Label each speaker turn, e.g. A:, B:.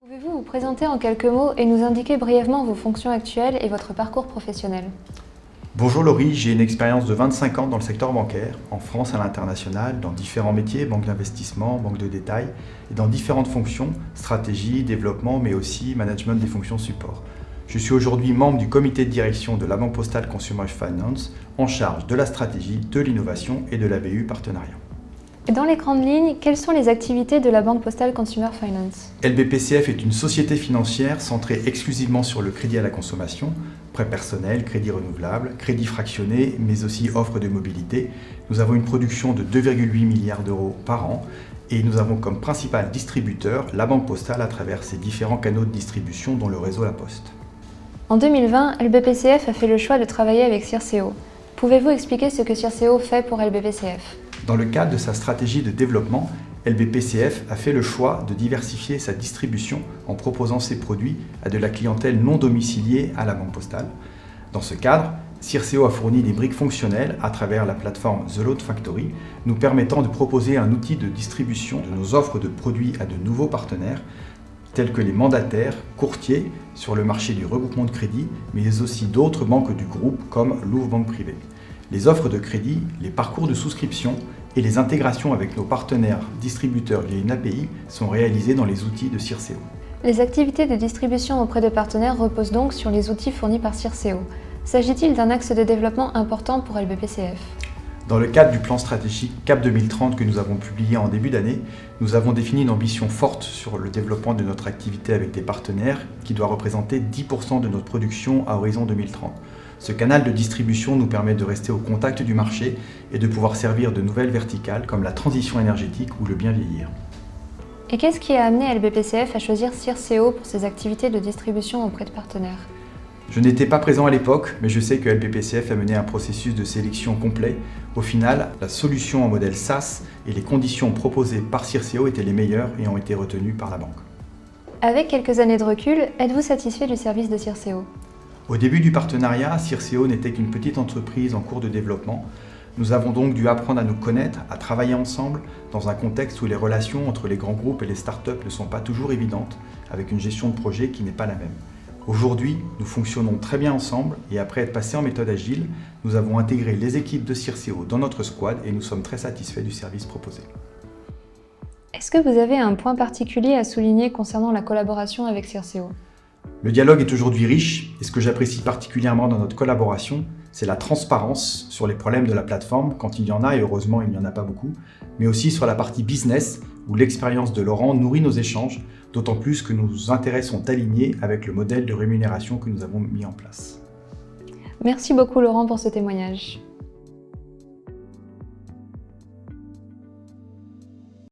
A: Pouvez-vous vous présenter en quelques mots et nous indiquer brièvement vos fonctions actuelles et votre parcours professionnel?
B: Bonjour Laurie, j'ai une expérience de 25 ans dans le secteur bancaire, en France et à l'international, dans différents métiers, banque d'investissement, banque de détail, et dans différentes fonctions, stratégie, développement, mais aussi management des fonctions support. Je suis aujourd'hui membre du comité de direction de la Banque Postale Consumer Finance, en charge de la stratégie, de l'innovation et de la BU partenariat.
A: Et dans les grandes lignes, quelles sont les activités de la Banque Postale Consumer Finance?
B: LBPCF est une société financière centrée exclusivement sur le crédit à la consommation, prêt personnel, crédit renouvelable, crédit fractionné, mais aussi offre de mobilité. Nous avons une production de 2,8 milliards d'euros par an et nous avons comme principal distributeur la Banque Postale à travers ses différents canaux de distribution dont le réseau La Poste.
A: En 2020, LBPCF a fait le choix de travailler avec Circeo. Pouvez-vous expliquer ce que Circeo fait pour LBPCF?
B: Dans le cadre de sa stratégie de développement, LBPCF a fait le choix de diversifier sa distribution en proposant ses produits à de la clientèle non domiciliée à la Banque Postale. Dans ce cadre, Circeo a fourni des briques fonctionnelles à travers la plateforme The Load Factory, nous permettant de proposer un outil de distribution de nos offres de produits à de nouveaux partenaires, tels que les mandataires, courtiers sur le marché du regroupement de crédit, mais aussi d'autres banques du groupe comme Louvre Banque Privée. Les offres de crédit, les parcours de souscription et les intégrations avec nos partenaires distributeurs via une API sont réalisés dans les outils de Circeo.
A: Les activités de distribution auprès de partenaires reposent donc sur les outils fournis par Circeo. S'agit-il d'un axe de développement important pour LBPCF?
B: Dans le cadre du plan stratégique CAP 2030 que nous avons publié en début d'année, nous avons défini une ambition forte sur le développement de notre activité avec des partenaires qui doit représenter 10% de notre production à horizon 2030. Ce canal de distribution nous permet de rester au contact du marché et de pouvoir servir de nouvelles verticales comme la transition énergétique ou le bien vieillir.
A: Et qu'est-ce qui a amené LBPCF à choisir Circeo pour ses activités de distribution auprès de partenaires?
B: Je n'étais pas présent à l'époque, mais je sais que LBPCF a mené un processus de sélection complet. Au final, la solution en modèle SaaS et les conditions proposées par Circeo étaient les meilleures et ont été retenues par la banque.
A: Avec quelques années de recul, êtes-vous satisfait du service de Circeo?
B: Au début du partenariat, Circeo n'était qu'une petite entreprise en cours de développement. Nous avons donc dû apprendre à nous connaître, à travailler ensemble, dans un contexte où les relations entre les grands groupes et les startups ne sont pas toujours évidentes, avec une gestion de projet qui n'est pas la même. Aujourd'hui, nous fonctionnons très bien ensemble et après être passé en méthode agile, nous avons intégré les équipes de Circeo dans notre squad et nous sommes très satisfaits du service proposé.
A: Est-ce que vous avez un point particulier à souligner concernant la collaboration avec Circeo?
B: Le dialogue est aujourd'hui riche et ce que j'apprécie particulièrement dans notre collaboration, c'est la transparence sur les problèmes de la plateforme quand il y en a, et heureusement il n'y en a pas beaucoup, mais aussi sur la partie business où l'expérience de Laurent nourrit nos échanges, d'autant plus que nos intérêts sont alignés avec le modèle de rémunération que nous avons mis en place.
A: Merci beaucoup Laurent pour ce témoignage.